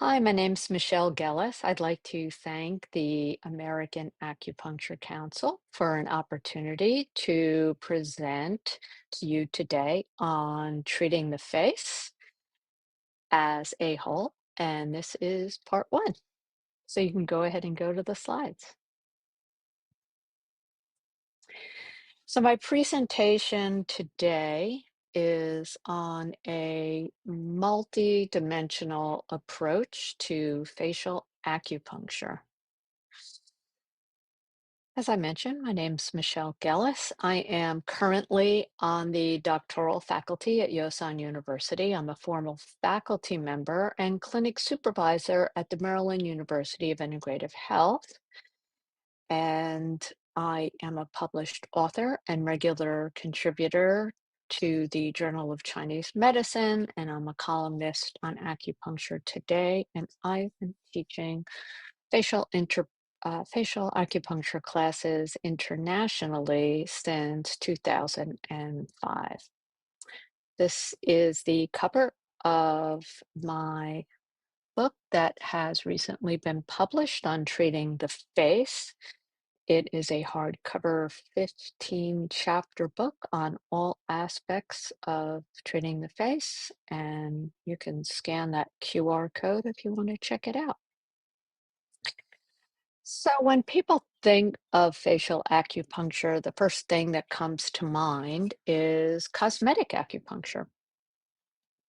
Hi, my name's Michelle Gellis. I'd like to thank the American Acupuncture Council for an opportunity to present to you today on treating the face as a whole. And this is part one. So you can go ahead and go to the slides. So my presentation today is on a multi-dimensional approach to facial acupuncture. As I mentioned, my name's Michelle Gellis. I am currently on the doctoral faculty at Yosan University. I'm a former faculty member and clinic supervisor at the Maryland University of Integrative Health. And I am a published author and regular contributor to the Journal of Chinese Medicine, and I'm a columnist on Acupuncture Today. And I've been teaching facial acupuncture classes internationally since 2005. This is the cover of my book that has recently been published on treating the face. It is a hardcover 15 chapter book on all aspects of treating the face, and you can scan that QR code if you want to check it out. So, when people think of facial acupuncture, the first thing that comes to mind is cosmetic acupuncture.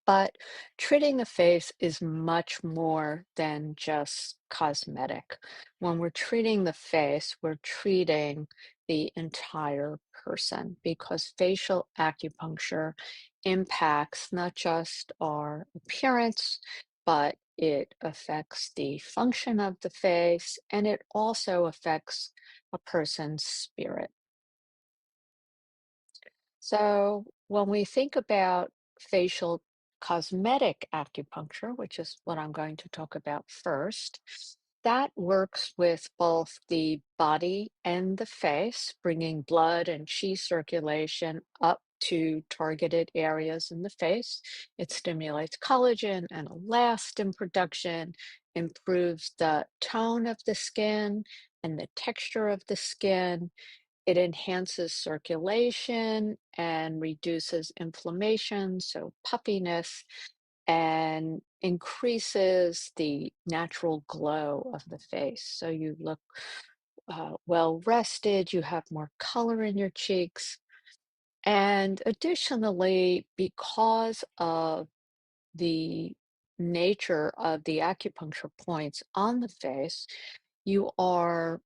But treating the face is much more than just cosmetic. When we're treating the face, we're treating the entire person because facial acupuncture impacts not just our appearance, but it affects the function of the face and it also affects a person's spirit. So when we think about facial cosmetic acupuncture, which is what I'm going to talk about first, that works with both the body and the face, bringing blood and qi circulation up to targeted areas in the face. It stimulates collagen and elastin production, improves the tone of the skin and the texture of the skin. It enhances circulation and reduces inflammation, so puffiness, and increases the natural glow of the face. So you look well rested, you have more color in your cheeks. And additionally, because of the nature of the acupuncture points on the face, you are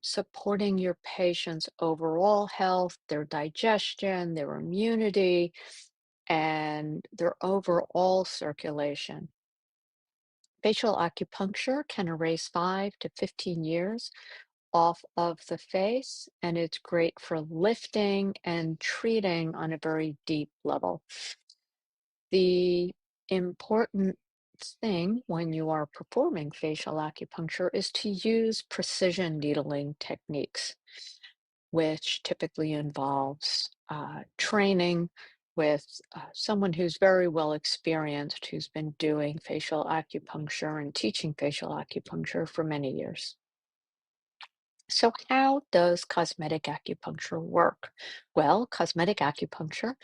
supporting your patient's overall health, their digestion, their immunity, and their overall circulation. Facial acupuncture can erase 5 to 15 years off of the face, and it's great for lifting and treating on a very deep level. The important thing when you are performing facial acupuncture is to use precision needling techniques, which typically involves training with someone who's very well experienced, who's been doing facial acupuncture and teaching facial acupuncture for many years. So, how does cosmetic acupuncture work? Well, cosmetic acupuncture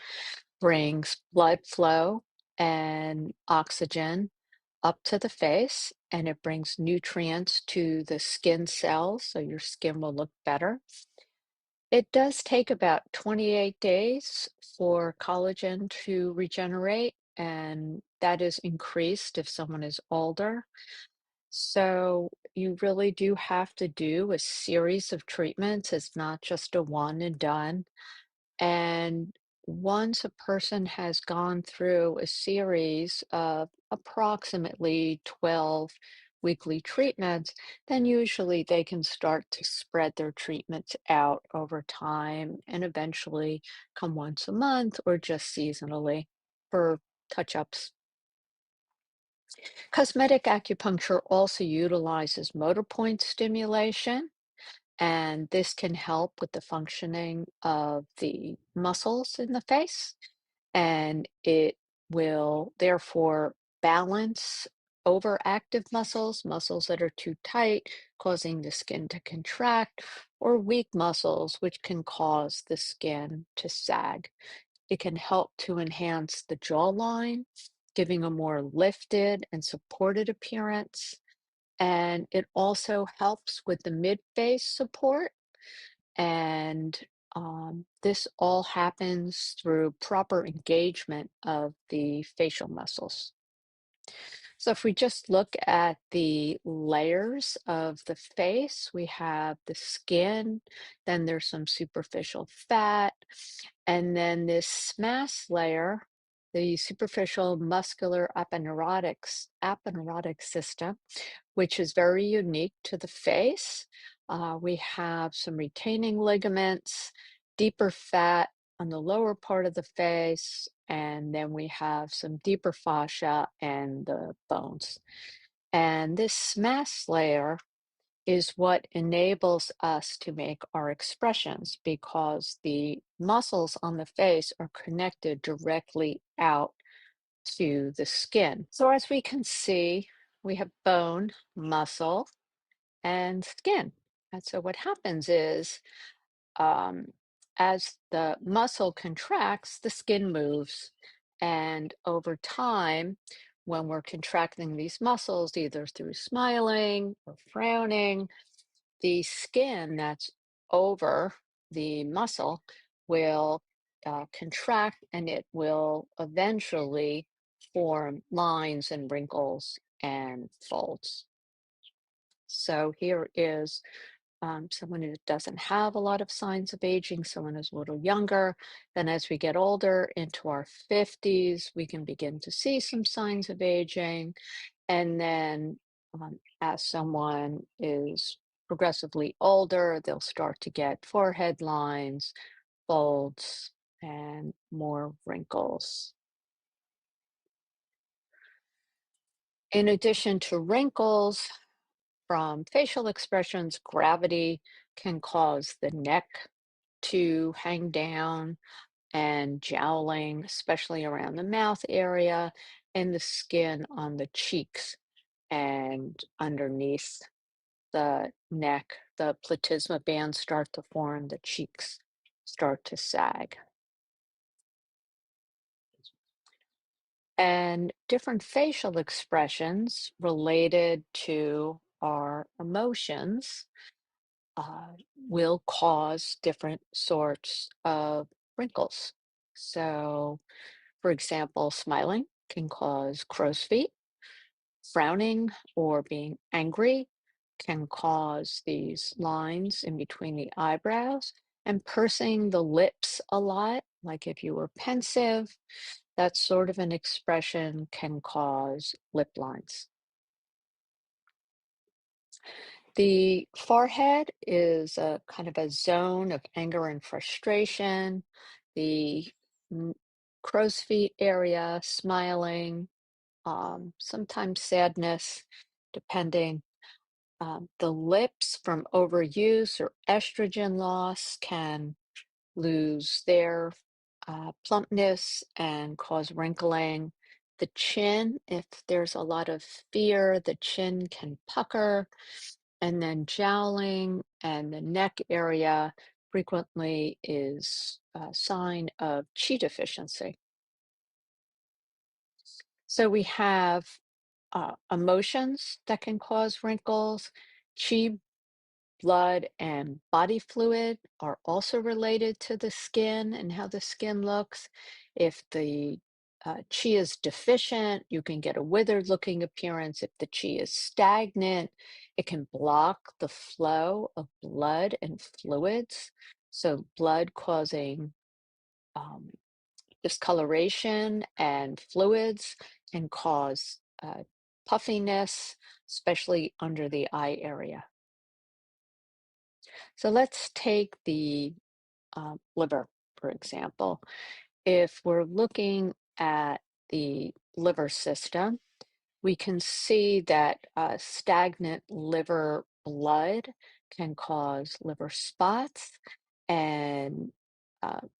brings blood flow and oxygen up to the face, and it brings nutrients to the skin cells, so your skin will look better. It does take about 28 days for collagen to regenerate, and that is increased if someone is older. So you really do have to do a series of treatments. It's not just a one and done. And once a person has gone through a series of approximately 12 weekly treatments, then usually they can start to spread their treatments out over time and eventually come once a month or just seasonally for touch-ups. Cosmetic acupuncture also utilizes motor point stimulation, and this can help with the functioning of the muscles in the face, and it will therefore balance overactive muscles, muscles that are too tight, causing the skin to contract, or weak muscles, which can cause the skin to sag. It can help to enhance the jawline, giving a more lifted and supported appearance. And it also helps with the mid-face support. And this all happens through proper engagement of the facial muscles. So if we just look at the layers of the face, we have the skin, then there's some superficial fat, and then this SMAS layer, the superficial muscular aponeurotic system, which is very unique to the face. We have some retaining ligaments, deeper fat on the lower part of the face, and then we have some deeper fascia and the bones. And this mass layer is what enables us to make our expressions because the muscles on the face are connected directly out to the skin. So as we can see, we have bone, muscle, and skin. And so what happens is um, as the muscle contracts, the skin moves. And over time, when we're contracting these muscles, either through smiling or frowning, the skin that's over the muscle will contract and it will eventually form lines and wrinkles and folds. So here is someone who doesn't have a lot of signs of aging, someone who's a little younger. Then, as we get older into our 50s, we can begin to see some signs of aging. And then, as someone is progressively older, they'll start to get forehead lines, folds, and more wrinkles. In addition to wrinkles, from facial expressions, gravity can cause the neck to hang down and jowling, especially around the mouth area and the skin on the cheeks and underneath the neck. The platysma bands start to form, the cheeks start to sag. And different facial expressions related to our emotions will cause different sorts of wrinkles. So, for example, smiling can cause crow's feet. Frowning or being angry can cause these lines in between the eyebrows. And pursing the lips a lot, like if you were pensive, that sort of an expression can cause lip lines. The forehead is a kind of a zone of anger and frustration. The mm, crow's feet area, smiling, sometimes sadness, depending. The lips from overuse or estrogen loss can lose their plumpness and cause wrinkling. The chin, if there's a lot of fear, the chin can pucker, and then jowling and the neck area frequently is a sign of qi deficiency. So we have emotions that can cause wrinkles. Qi, blood, and body fluid are also related to the skin and how the skin looks. If the qi is deficient, you can get a withered looking appearance. If the qi is stagnant, it can block the flow of blood and fluids. So, blood causing um, discoloration and fluids can cause puffiness, especially under the eye area. So let's take the liver, for example. If we're looking at the liver system, we can see that stagnant liver blood can cause liver spots, and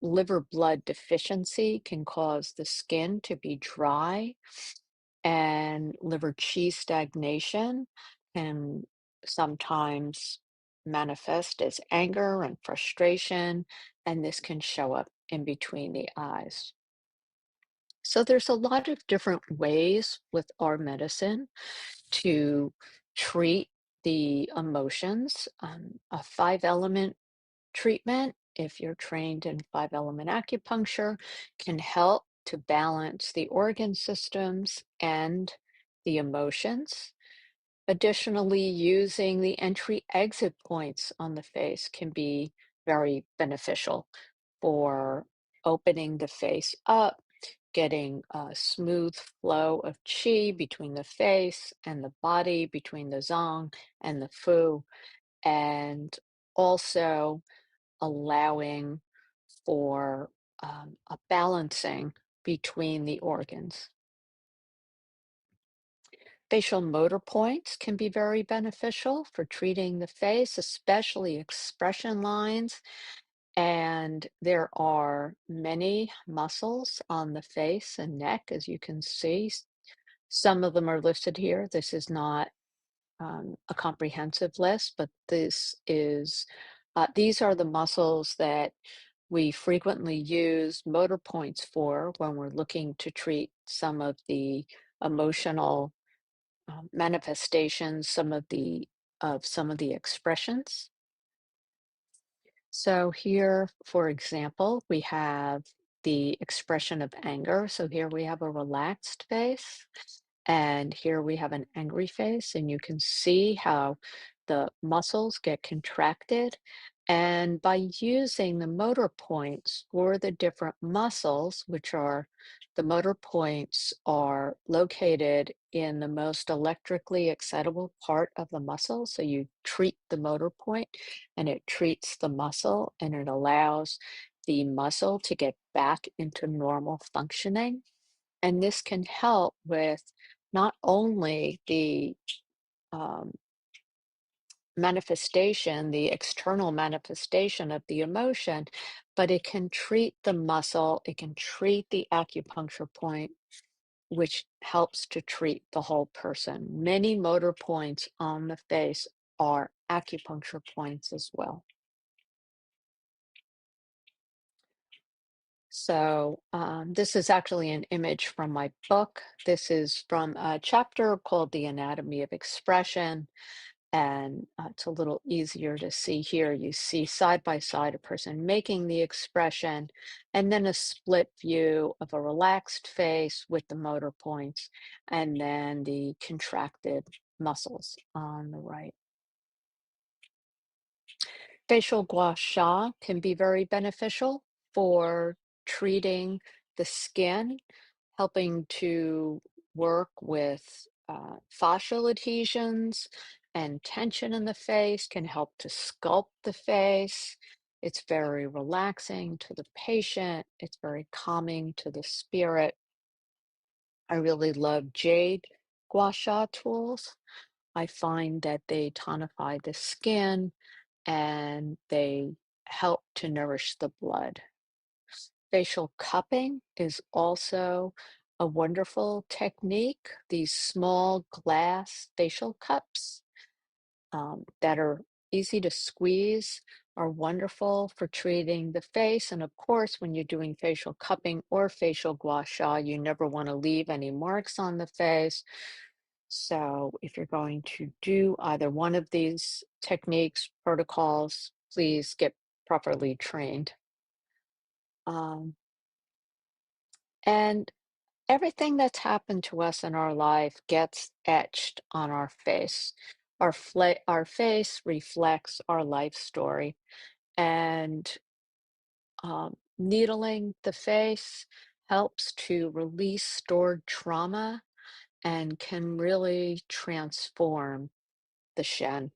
liver blood deficiency can cause the skin to be dry and liver qi stagnation can sometimes manifest as anger and frustration, and this can show up in between the eyes. So there's a lot of different ways with our medicine to treat the emotions. A five element treatment, if you're trained in five element acupuncture, can help to balance the organ systems and the emotions. Additionally, using the entry exit points on the face can be very beneficial for opening the face up, getting a smooth flow of qi between the face and the body, between the zong and the fu, and also allowing for a balancing between the organs. Facial motor points can be very beneficial for treating the face, especially expression lines. And there are many muscles on the face and neck, as you can see. Some of them are listed here. This is not a comprehensive list, but these are the muscles that we frequently use motor points for when we're looking to treat some of the emotional manifestations, some of the expressions. So here, for example, we have the expression of anger. So here we have a relaxed face, and here we have an angry face, and you can see how the muscles get contracted. And by using the motor points for the different muscles, the motor points are located in the most electrically excitable part of the muscle. So you treat the motor point and it treats the muscle and it allows the muscle to get back into normal functioning. And this can help with not only the um, manifestation, the external manifestation of the emotion, but it can treat the muscle, it can treat the acupuncture point, which helps to treat the whole person. Many motor points on the face are acupuncture points as well. So, this is actually an image from my book. This is from a chapter called The Anatomy of Expression. And it's a little easier to see here. You see side by side a person making the expression, and then a split view of a relaxed face with the motor points, and then the contracted muscles on the right. Facial gua sha can be very beneficial for treating the skin, helping to work with fascial adhesions and tension in the face, can help to sculpt the face. It's very relaxing to the patient. It's very calming to the spirit. I really love jade gua sha tools. I find that they tonify the skin and they help to nourish the blood. Facial cupping is also a wonderful technique. These small glass facial cups that are easy to squeeze are wonderful for treating the face. And of course, when you're doing facial cupping or facial gua sha, you never want to leave any marks on the face. So if you're going to do either one of these techniques, protocols, please get properly trained. Um, and everything that's happened to us in our life gets etched on our face. Our face reflects our life story. And needling the face helps to release stored trauma and can really transform the shen.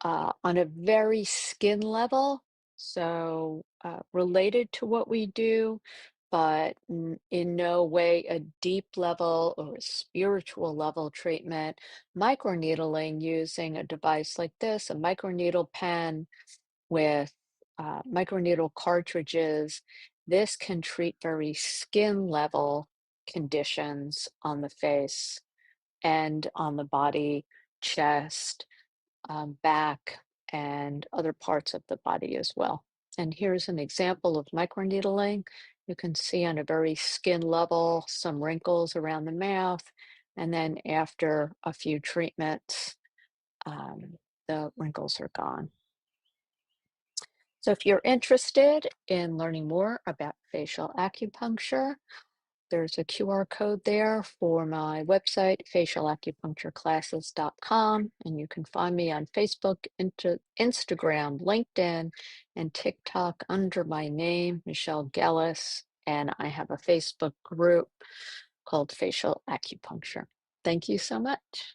On a very skin level, so related to what we do, but in no way a deep level or a spiritual level treatment. Microneedling using a device like this, a microneedle pen with microneedle cartridges This can treat very skin level conditions on the face and on the body, chest, back, and other parts of the body as well. And here's an example of microneedling. You can see on a very skin level some wrinkles around the mouth, and then after a few treatments, um, the wrinkles are gone. So if you're interested in learning more about facial acupuncture, there's a QR code there for my website, facialacupunctureclasses.com, and you can find me on Facebook, Instagram, LinkedIn, and TikTok under my name, Michelle Gellis, and I have a Facebook group called Facial Acupuncture. Thank you so much.